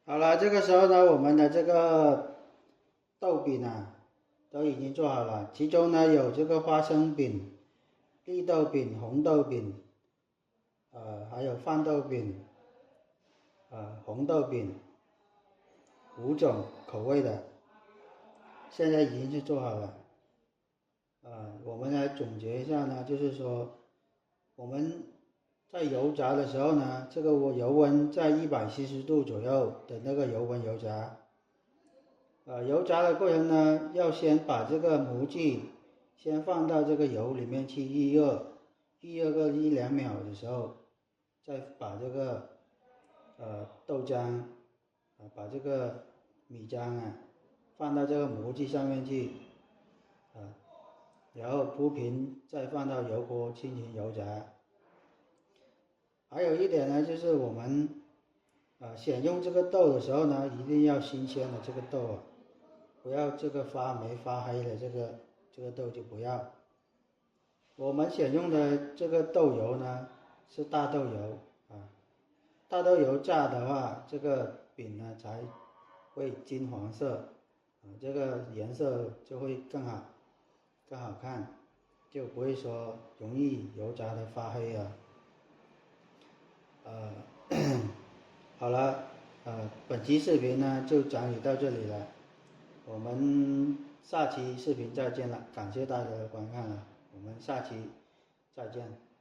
好了，这个时候呢，我们的这个豆饼啊，都已经做好了。其中呢有这个花生饼、绿豆饼、红豆饼，还有饭豆饼，红豆饼，5种口味的，现在已经是做好了。我们来总结一下呢，就是说我们在油炸的时候呢，这个我油温在170度左右的那个油温油炸。油炸的过程呢，要先把这个模具先放到这个油里面去预热，预热个1-2秒的时候，再把这个豆浆把这个米浆放到这个模具上面去，然后铺平，再放到油锅进行油炸。还有一点呢，就是我们选用这个豆的时候呢，一定要新鲜的这个豆不要这个发霉发黑的这个豆就不要。我们选用的这个豆油呢是大豆油大豆油炸的话，这个饼呢才会金黄色这个颜色就会更好看，就不会说容易油炸的发黑好了，本期视频呢就讲解到这里了，我们下期视频再见了，感谢大家的观看我们下期再见。